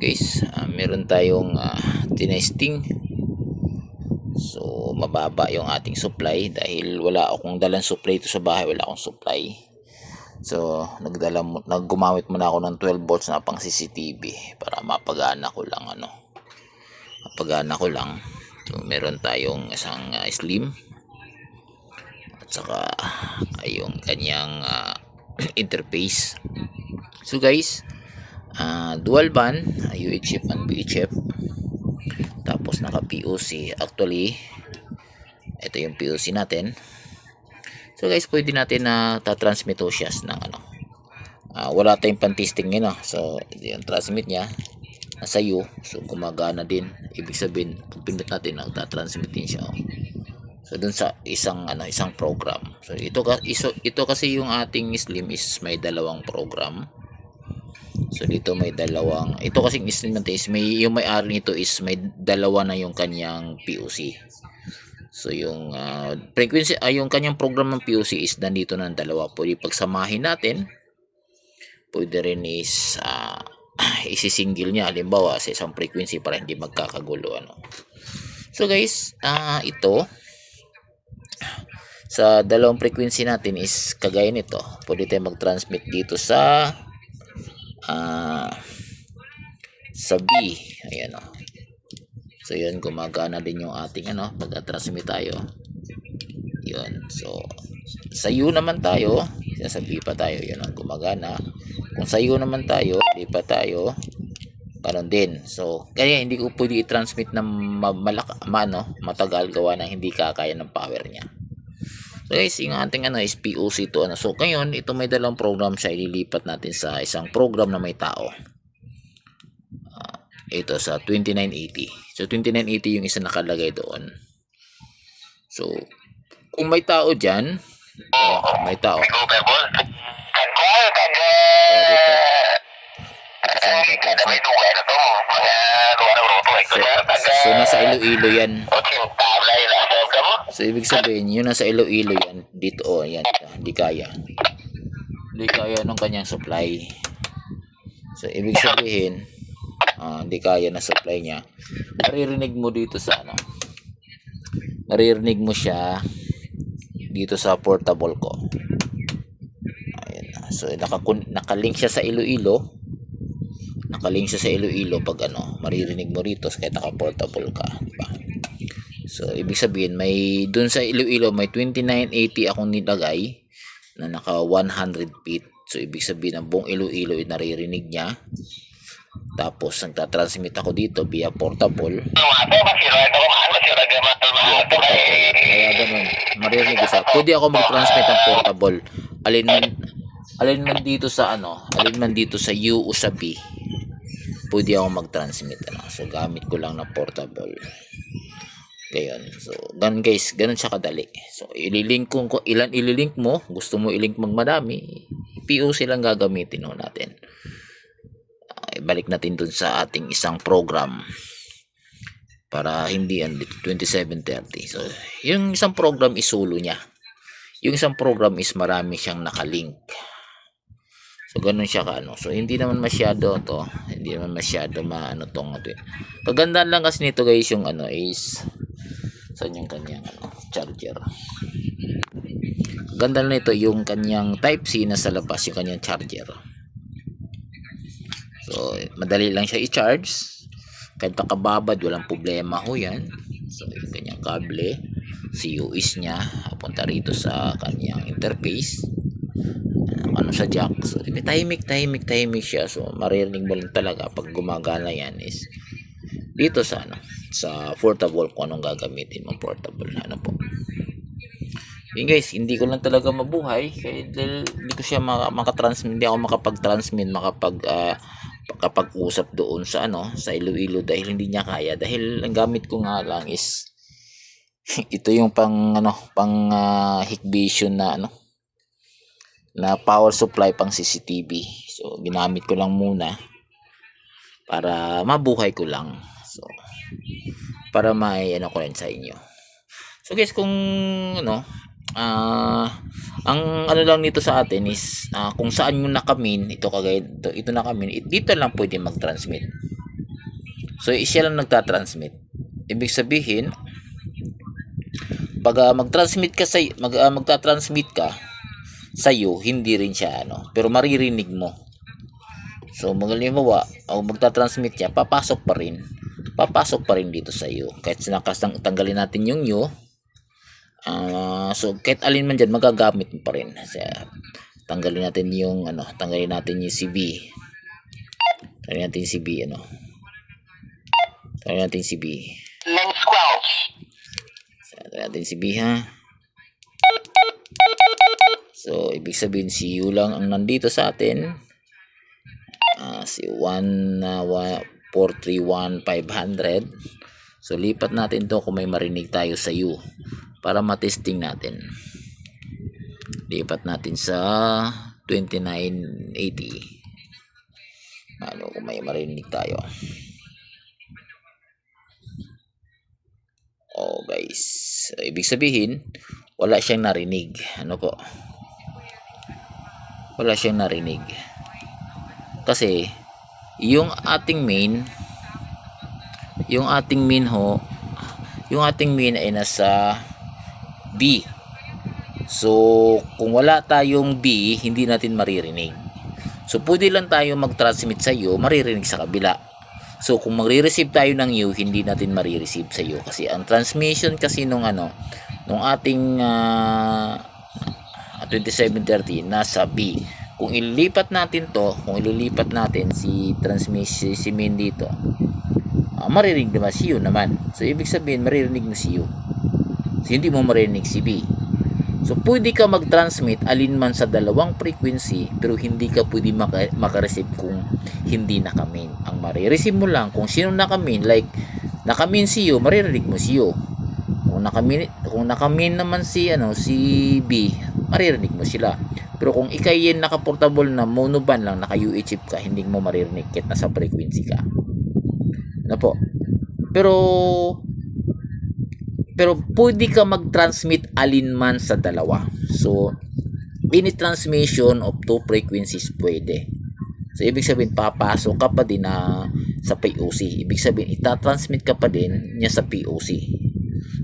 guys, meron tayong tinesting. So mababa yung ating supply dahil wala akong dalang supply ito sa bahay, wala akong supply. So naggumamit muna ako ng 12 volts na pang CCTV para mapagana ko lang So meron tayong isang slim at saka yung kanyang interface. So guys, dual band, UHF and VHF, tapos naka POC. Actually ito yung POC natin. So guys, pwede natin na tatransmit o siya ng wala tayong pan-testing yun. So yung transmit nya nasa U, so gumagana din. Ibig sabihin pag pindot natin nagtatransmit din siya. So dun sa isang program. So ito kasi yung ating slim is may dalawang program. So dito may dalawang, ito kasi instrument is may, yung may-ari nito is may dalawa na yung kanyang POC. So yung frequency, yung kanyang program ng POC is nandito ng dalawa. Pwede pagsamahin natin, pwede rin is isi-single niya halimbawa sa isang frequency para hindi magkakagulo. So guys, ito sa dalawang frequency natin is kagaya nito. Pwede tayo mag-transmit dito sa B. Ayan So yun, gumagana din yung ating pag-transmit tayo. Yun. So sa U naman tayo, sa B pa tayo, yun gumagana. Kung sa U naman tayo, B pa tayo, karon din. So kaya hindi ko pwede i-transmit ng matagal gawa na hindi kakaya ng power niya. So guys, yung ating is POC to. So ngayon, ito may dalawang program siya, ililipat natin sa isang program na may tao. Ito sa 2980. So 2980 yung isa nakalagay doon. So kung may tao dyan, may tao. So nasa Iloilo yan. So ibig sabihin, yun nasa Iloilo yan. Dito, yan. Hindi kaya ng kanyang supply. So ibig sabihin, hindi kaya na supply niya. Maririnig mo dito sa maririnig mo siya dito sa portable ko. Ayan. So nakalink siya sa Iloilo. Pag maririnig mo rito kahit naka-portable ka, diba? So ibig sabihin, may dun sa Iloilo may 2980 akong nilagay na naka 100 feet. So ibig sabihin ang buong Iloilo ay naririnig niya. Tapos nagtatransmit ako dito via portable. Kaya ganun, maririnig ko siya. Pwede ako mag-transmit ng portable. Alin man dito sa U o sa B. Pwede ako mag-transmit. So gamit ko lang ng portable. Gayon. So ganun guys, ganun siya kadali. So ililink ko ilan ililink mo. Gusto mo ilink magmadami, POC lang gagamitin natin. Balik natin dun sa ating isang program para hindi 2730. So yung isang program is solo niya, yung isang program is marami siyang nakalink. So ganun siya so hindi naman masyado tong kagandaan lang kasi nito guys, yung is saan yung kanyang charger. Ganda na nito yung kanyang type C na sa labas, yung kanyang charger. So madali lang siya i-charge kahit nakababad, walang problema yan. So yung kanyang kable, COS niya papunta rito sa kanyang interface, sa jack. So may tahimik siya. So maririnig mo lang talaga pag gumagana yan is dito sa portable, kung anong gagamitin mo portable. Yun guys, hindi ko lang talaga mabuhay kaya hindi ko siya makatransmit, hindi ako makapag-transmit, makapag-usap doon sa sa Iloilo dahil hindi niya kaya. Dahil ang gamit ko nga lang is ito yung pang Hikvision na power supply pang CCTV. So ginamit ko lang muna para mabuhay ko lang. So para may ko rin sa inyo. So guys, kung ang lang nito sa atin is kung saan yung nakamin, ito nakamin, dito lang pwede mag-transmit. So siya lang nagtatransmit. Ibig sabihin, pag magtatransmit ka sa iyo, hindi rin siya ano, pero maririnig mo. So halimbawa, o magtatransmit siya, papasok pa rin dito sa iyo. Kahit tanggalin natin yung new, so kahit alin man diyan magagamit mo pa rin. Tanggalin natin yung CB. Tanggalin natin yung CB Tanggalin natin yung CB. Tanggalin natin yung CB ha. So ibig sabihin si U lang ang nandito sa atin. Si 1431500. So lipat natin to kung may marinig tayo sa U para matesting natin. Lipat natin sa 2980. Kung may marinig tayo. Guys, so, ibig sabihin wala siyang narinig. Wala siyang narinig. Kasi yung ating main ay nasa B. So kung wala tayong B, hindi natin maririnig. So pwede lang tayo mag-transmit sa iyo, maririnig sa kabila. So kung magre-receive tayo ng U, hindi natin marireceive sa iyo kasi ang transmission kasi nung ating 2730 nasa B. Kung ililipat natin si transmission si main dito, maririnig naman si U naman. So ibig sabihin maririnig mo si U. So hindi mo maririnig si B. So pwede ka mag-transmit alinman sa dalawang frequency, pero hindi ka pwede maka-receive kung hindi naka-main. Ang marireceive mo lang kung sino naka-main, like naka-main si U, maririnig mo si U. Kung naka-main naman si B, maririnig mo sila. Pero kung ikay yan naka-portable na monoband lang, naka-UHF ka, hindi mo maririnig kahit nasa frequency ka. Pero pwede ka mag-transmit alinman sa dalawa. So any transmission of two frequencies pwede. So ibig sabihin papasok ka pa din sa POC. Ibig sabihin itatransmit ka pa din niya sa POC.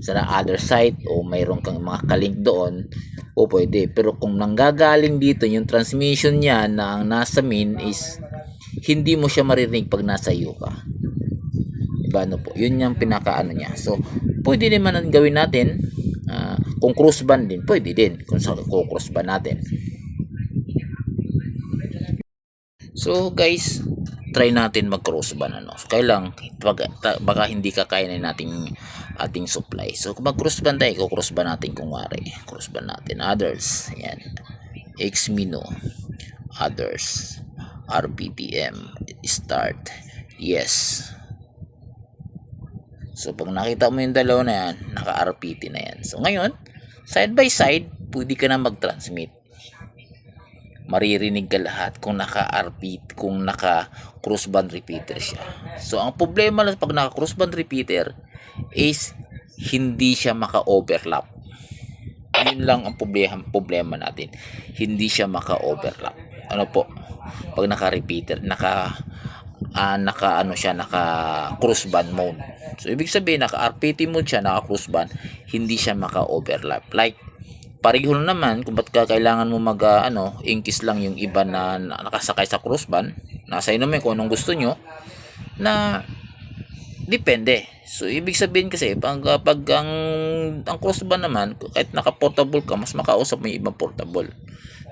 Sa other side o mayroon kang mga kalink doon, o pwede. Pero kung nanggagaling dito yung transmission niya na ang nasa main is hindi mo siya maririnig pag nasa iyo ka. Yun yung pinakaano niya. So pwede naman ang gawin natin. Kung crossband din, pwede din kung crossband natin. So guys, try natin mag-crossband So kailang baka hindi kakayanin ating supply. So kung mag-crossband tayo, crossband natin crossband natin others. Ayan. Xmino others RPTM start. Yes. So pag nakita mo yung dalawa na yan, naka-RPT na yan. So ngayon, side by side, pwede ka na mag-transmit. Maririnig ka lahat kung naka-RPT, kung naka-crossband repeater siya. So ang problema lang pag naka-crossband repeater is hindi siya maka-overlap. Yun lang ang problema natin. Hindi siya maka-overlap. Pag naka-repeater, naka crossband mode. So ibig sabihin naka-RPT mode siya, naka crossband, hindi siya maka-overlap. Like pareho naman kung ba't kailangan mo inkis lang yung iba na nakasakay sa crossband. Nasa inyo naman kung anong gusto nyo na depende. So ibig sabihin kasi pag ang crossband naman, kahit naka-portable ka, mas makausap mo yung ibang portable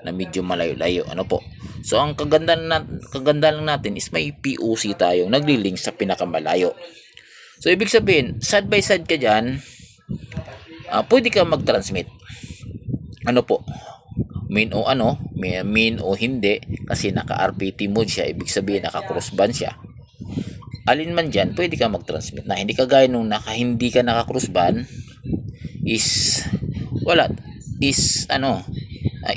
na medyo malayo-layo. So ang kaganda lang natin is may POC tayong nagli-link sa pinakamalayo. So ibig sabihin side by side ka dyan, pwede ka mag-transmit main o hindi, kasi naka-RPT mode siya. Ibig sabihin naka-crossband siya. Alin man dyan, pwede ka mag-transmit na hindi kagaya nung hindi ka naka-crossband is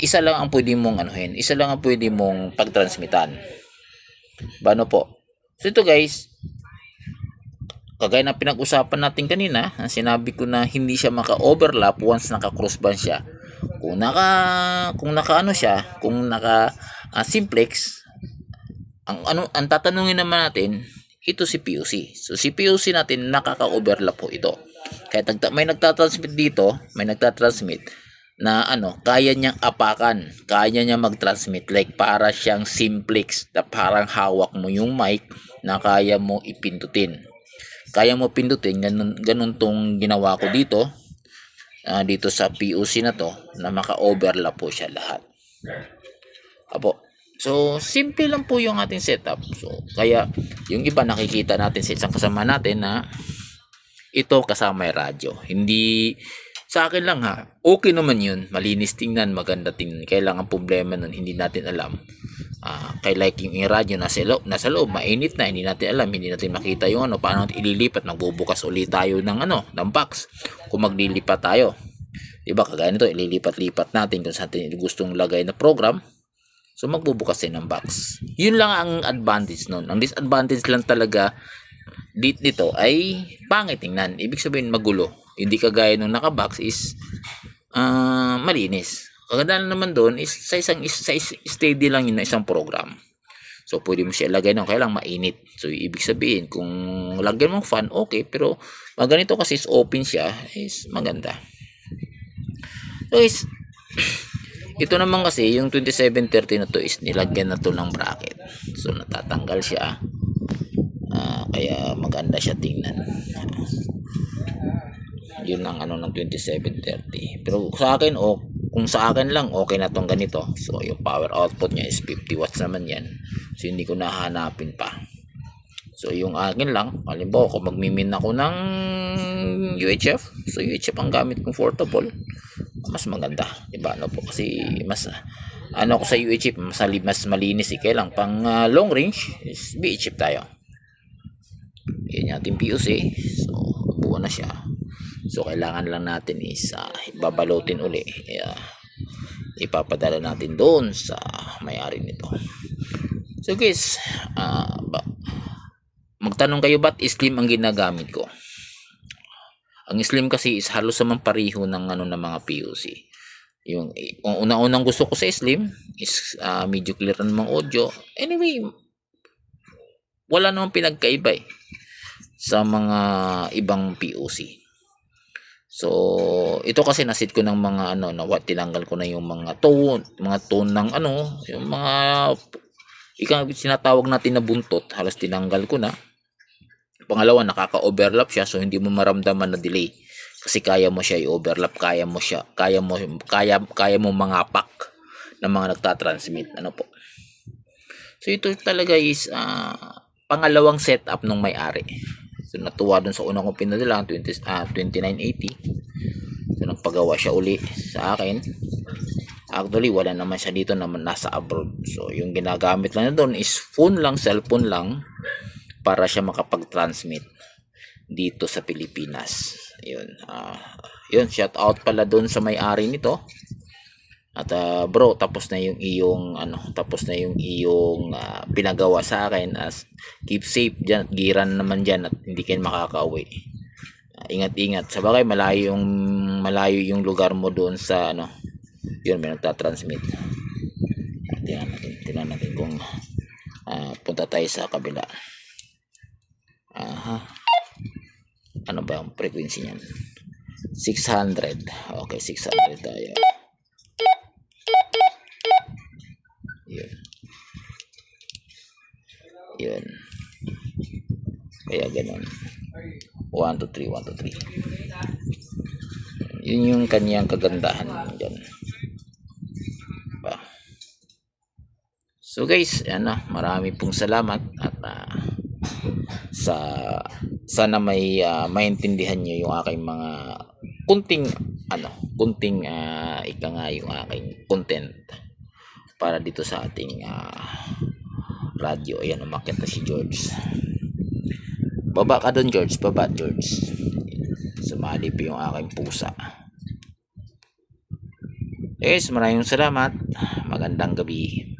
isa lang ang pwede mong isa lang ang pwede mong pagtransmitan. So ito guys, kagaya ng pinag-usapan natin kanina, sinabi ko na hindi siya maka-overlap once naka-crossband siya. Kung naka simplex, ang tatanungin naman natin ito si POC. So si POC natin nakaka-overlap po ito. Kaya may nagtatransmit dito, may nagtatransmit na kaya niyang apakan, kaya niya mag-transmit, like para siyang simplex na parang hawak mo yung mic na kaya mo ipindutin. Kaya mo pindutin, ganun tong ginawa ko dito, dito sa POC na to, na maka-overlap po siya lahat. Apo. So, simple lang po yung ating setup. So, kaya yung iba nakikita natin sa isang kasama natin na ito kasama yung radyo. Hindi, sa akin lang ha, okay naman yun. Malinis tingnan, maganda tingnan. Kailangan problema nun, hindi natin alam. Kay like yung radyo nasa loob, mainit na, hindi natin alam, hindi natin makita yung paano natin ililipat. Nagbubukas ulit tayo ng box kung maglilipat tayo. Diba, kagaya nito, ililipat-lipat natin kung saan natin gustong lagay na program. So magbubukas din ng box. Yun lang ang advantage nun. Ang disadvantage lang talaga dito ay pangit tingnan. Ibig sabihin magulo. Hindi kagaya nung naka-box is malinis. Kagandahan naman doon is sa steady lang yun na isang program. So pwede mo siya ilagay ng kailang mainit. So ibig sabihin kung lagyan mong fan, okay, pero ganito kasi is open siya, is maganda. So guys, ito naman kasi yung 2730 na to is nilagyan na to ng bracket. So natatanggal siya. Kaya maganda siya tingnan. Yun ang ng 2730. Pero sa akin, kung sa akin lang, okay na tong ganito. So yung power output niya is 50 watts naman yan. So hindi ko nahanapin pa. So yung akin lang, halimbawa kung magmimin ako ng UHF, so UHF ang gamit kong portable, mas maganda, diba? Po, kasi mas ko sa UHF mas malinis, kaya lang pang long range is VHF tayo. Yan yung ating POC. So buo na siya. So kailangan lang natin is babalutin uli. Ipapadala natin doon sa may-ari nito. So guys, magtanong kayo ba't slim ang ginagamit ko? Ang slim kasi is halos naman pareho ng ng mga POC. Yung unang gusto ko sa slim is medyo clear namang audio. Anyway, wala namang pinagkaiba sa mga ibang POC. So ito kasi nasit ko ng mga tinanggal ko na yung mga tone ng yung mga sinatawag natin na buntot, halos tinanggal ko na. Pangalawa, nakaka-overlap siya, so hindi mo maramdaman na delay kasi kaya mo siya i-overlap, kaya mo mga pack ng mga nagtatransmit po. So ito talaga is pangalawang setup ng may-ari. So natuwa dun sa una kong pinadala 2980. So nagpagawa siya uli sa akin. Actually wala naman siya dito, naman nasa abroad. So yung ginagamit lang na doon is cellphone lang, para siya makapag-transmit dito sa Pilipinas. Yun, shout out pala doon sa may-ari nito. At bro, tapos na yung iyong pinagawa sa akin, as keep safe diyan at giran naman diyan at hindi kayo makakauwi. Ingat-ingat. Sabagay malayo yung lugar mo doon sa yun, may nagtatransmit. Tingnan natin kung punta tayo sa kabila. Ano ba ang frequency niyan? 600. Okay, 600 tayo. Yun. Kaya ganun. 1 2 3 1 2 3. Yun yung kanyang kagandahan diyan. So guys, marami pong salamat at sana may maintindihan niyo yung aking mga kunting yung aking content para dito sa ating radyo. Ayan, umakyat na si George. Baba ka doon, George. Baba, George. Sumali pa yung aking pusa. Guys, maraming salamat. Magandang gabi.